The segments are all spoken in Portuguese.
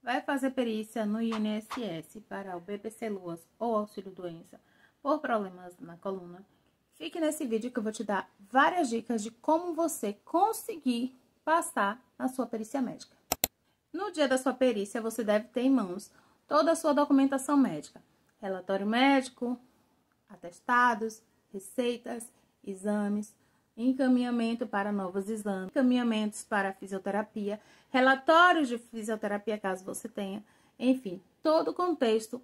vai fazer perícia no INSS para o BPC-LOAS ou auxílio-doença por problemas na coluna, fique nesse vídeo que eu vou te dar várias dicas de como você conseguir passar na sua perícia médica. No dia da sua perícia, você deve ter em mãos toda a sua documentação médica, relatório médico, atestados, receitas, exames, encaminhamento para novos exames, encaminhamentos para fisioterapia, relatórios de fisioterapia caso você tenha, enfim, todo o contexto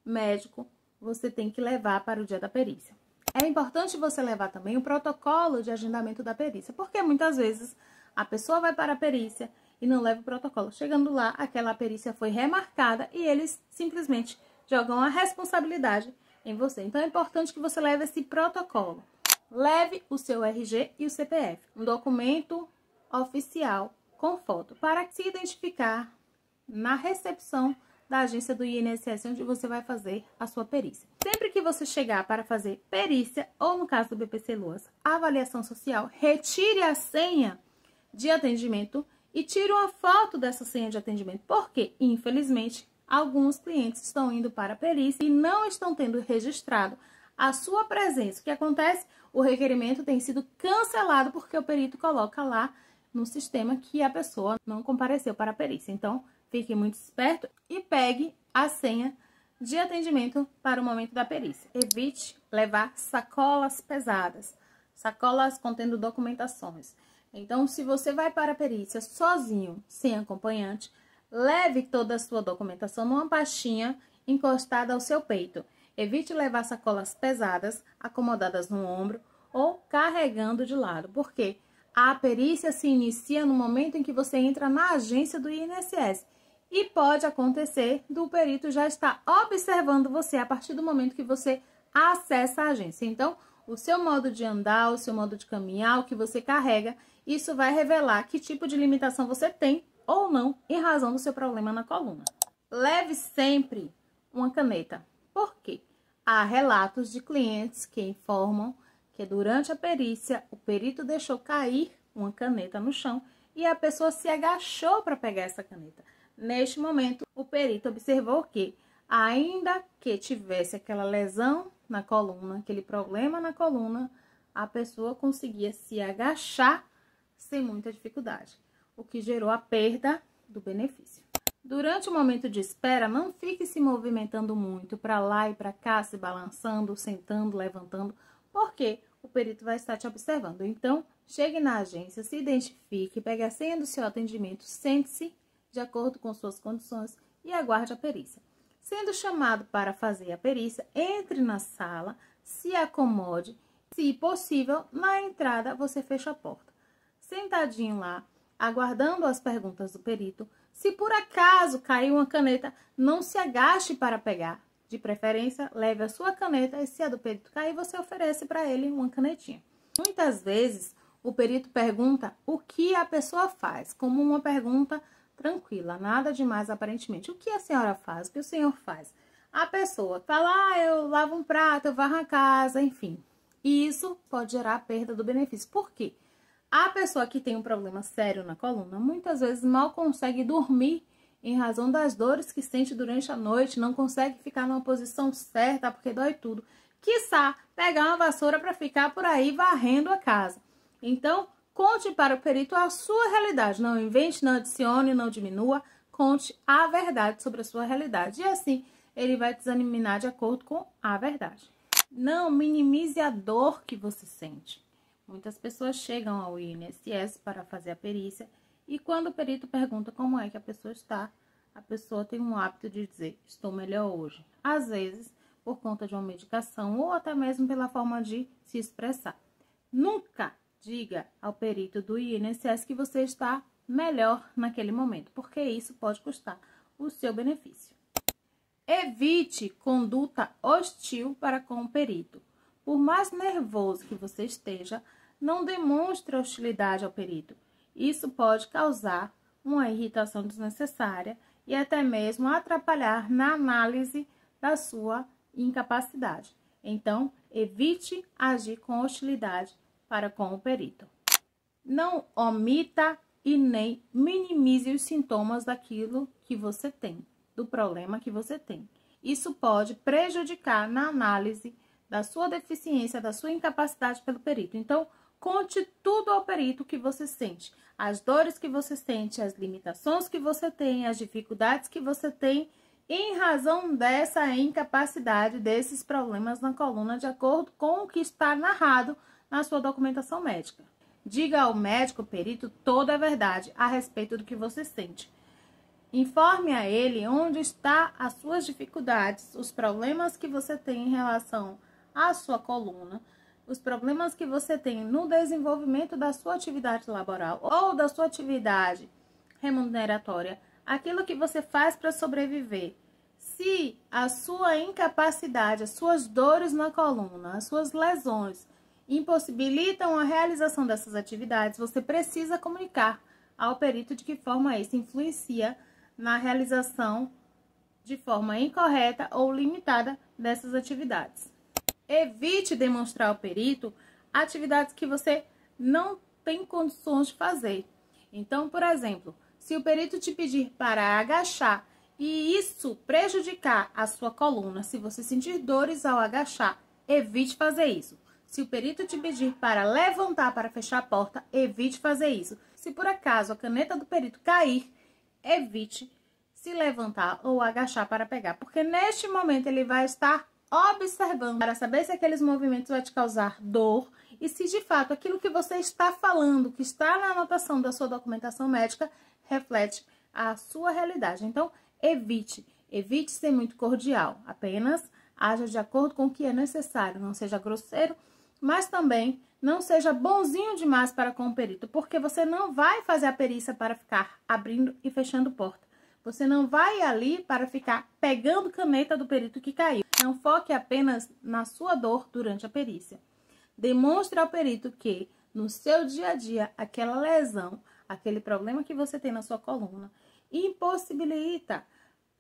médico você tem que levar para o dia da perícia. É importante você levar também o protocolo de agendamento da perícia, porque muitas vezes a pessoa vai para a perícia e não leva o protocolo. Chegando lá, aquela perícia foi remarcada e eles simplesmente jogam a responsabilidade em você. Então, é importante que você leve esse protocolo. Leve o seu RG e o CPF, um documento oficial com foto, para se identificar na recepção da agência do INSS, onde você vai fazer a sua perícia. Sempre que você chegar para fazer perícia, ou no caso do BPC-LOAS, avaliação social, retire a senha de atendimento e tire uma foto dessa senha de atendimento, porque, infelizmente, alguns clientes estão indo para a perícia e não estão tendo registrado a sua presença. O que acontece? O requerimento tem sido cancelado porque o perito coloca lá no sistema que a pessoa não compareceu para a perícia. Então, fique muito esperto e pegue a senha de atendimento para o momento da perícia. Evite levar sacolas pesadas, sacolas contendo documentações. Então, se você vai para a perícia sozinho, sem acompanhante, leve toda a sua documentação numa pastinha encostada ao seu peito. Evite levar sacolas pesadas, acomodadas no ombro ou carregando de lado, porque a perícia se inicia no momento em que você entra na agência do INSS. E pode acontecer do perito já estar observando você a partir do momento que você acessa a agência. Então, o seu modo de andar, o seu modo de caminhar, o que você carrega, isso vai revelar que tipo de limitação você tem ou não em razão do seu problema na coluna. Leve sempre uma caneta. Por quê? Há relatos de clientes que informam que durante a perícia o perito deixou cair uma caneta no chão e a pessoa se agachou para pegar essa caneta. Neste momento, o perito observou que, ainda que tivesse aquela lesão na coluna, aquele problema na coluna, a pessoa conseguia se agachar sem muita dificuldade, o que gerou a perda do benefício. Durante o momento de espera, não fique se movimentando muito para lá e para cá, se balançando, sentando, levantando, porque o perito vai estar te observando. Então, chegue na agência, se identifique, pegue a senha do seu atendimento, sente-se de acordo com suas condições e aguarde a perícia. Sendo chamado para fazer a perícia, entre na sala, se acomode, se possível, na entrada você fecha a porta. Sentadinho lá, aguardando as perguntas do perito, se por acaso cair uma caneta, não se agache para pegar. De preferência, leve a sua caneta e se a do perito cair, você oferece para ele uma canetinha. Muitas vezes, o perito pergunta o que a pessoa faz, como uma pergunta tranquila, nada demais aparentemente. O que a senhora faz? O que o senhor faz? A pessoa fala, eu lavo um prato, eu varro a casa, enfim. E isso pode gerar a perda do benefício. Por quê? A pessoa que tem um problema sério na coluna, muitas vezes mal consegue dormir em razão das dores que sente durante a noite, não consegue ficar numa posição certa porque dói tudo. Quiçá pegar uma vassoura para ficar por aí varrendo a casa. Então, conte para o perito a sua realidade. Não invente, não adicione, não diminua. Conte a verdade sobre a sua realidade. E assim, ele vai te examinar de acordo com a verdade. Não minimize a dor que você sente. Muitas pessoas chegam ao INSS para fazer a perícia e quando o perito pergunta como é que a pessoa está, a pessoa tem um hábito de dizer, estou melhor hoje. Às vezes, por conta de uma medicação ou até mesmo pela forma de se expressar. Nunca diga ao perito do INSS que você está melhor naquele momento, porque isso pode custar o seu benefício. Evite conduta hostil para com o perito. Por mais nervoso que você esteja, não demonstre hostilidade ao perito. Isso pode causar uma irritação desnecessária e até mesmo atrapalhar na análise da sua incapacidade. Então, evite agir com hostilidade para com o perito. Não omita e nem minimize os sintomas daquilo que você tem, do problema que você tem. Isso pode prejudicar na análise da sua deficiência, da sua incapacidade pelo perito. Então, conte tudo ao perito que você sente. As dores que você sente, as limitações que você tem, as dificuldades que você tem em razão dessa incapacidade, desses problemas na coluna, de acordo com o que está narrado na sua documentação médica. Diga ao médico, perito, toda a verdade a respeito do que você sente. Informe a ele onde estão as suas dificuldades, os problemas que você tem em relação à sua coluna, os problemas que você tem no desenvolvimento da sua atividade laboral ou da sua atividade remuneratória, aquilo que você faz para sobreviver. Se a sua incapacidade, as suas dores na coluna, as suas lesões impossibilitam a realização dessas atividades, você precisa comunicar ao perito de que forma isso influencia na realização de forma incorreta ou limitada dessas atividades. Evite demonstrar ao perito atividades que você não tem condições de fazer. Então, por exemplo, se o perito te pedir para agachar e isso prejudicar a sua coluna, se você sentir dores ao agachar, evite fazer isso. Se o perito te pedir para levantar para fechar a porta, evite fazer isso. Se por acaso a caneta do perito cair, evite se levantar ou agachar para pegar, porque neste momento ele vai estar observando para saber se aqueles movimentos vão te causar dor e se de fato aquilo que você está falando, que está na anotação da sua documentação médica, reflete a sua realidade. Então, evite ser muito cordial, apenas haja de acordo com o que é necessário, não seja grosseiro, mas também não seja bonzinho demais para com o perito, porque você não vai fazer a perícia para ficar abrindo e fechando porta. Você não vai ali para ficar pegando caneta do perito que caiu. Não foque apenas na sua dor durante a perícia. Demonstre ao perito que, no seu dia a dia, aquela lesão, aquele problema que você tem na sua coluna, impossibilita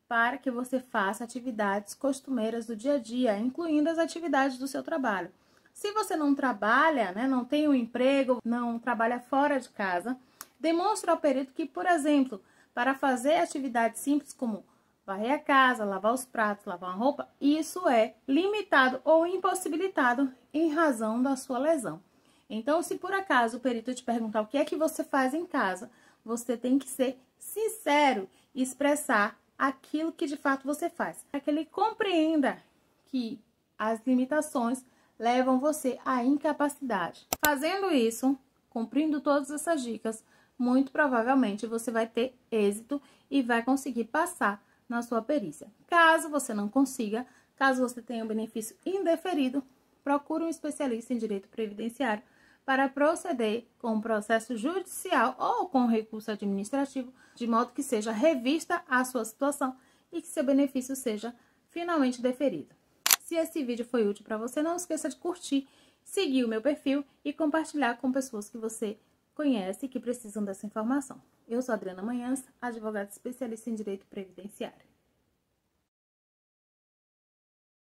para que você faça atividades costumeiras do dia a dia, incluindo as atividades do seu trabalho. Se você não trabalha, não tem um emprego, não trabalha fora de casa, demonstre ao perito que, por exemplo, para fazer atividades simples como varrer a casa, lavar os pratos, lavar uma roupa, isso é limitado ou impossibilitado em razão da sua lesão. Então, se por acaso o perito te perguntar o que é que você faz em casa, você tem que ser sincero e expressar aquilo que de fato você faz, para que ele compreenda que as limitações levam você à incapacidade. Fazendo isso, cumprindo todas essas dicas, muito provavelmente você vai ter êxito e vai conseguir passar na sua perícia. Caso você não consiga, caso você tenha um benefício indeferido, procure um especialista em direito previdenciário para proceder com um processo judicial ou com recurso administrativo, de modo que seja revista a sua situação e que seu benefício seja finalmente deferido. Se esse vídeo foi útil para você, não esqueça de curtir, seguir o meu perfil e compartilhar com pessoas que você conhece e que precisam dessa informação. Eu sou Adriana Manhãs, advogada especialista em direito previdenciário.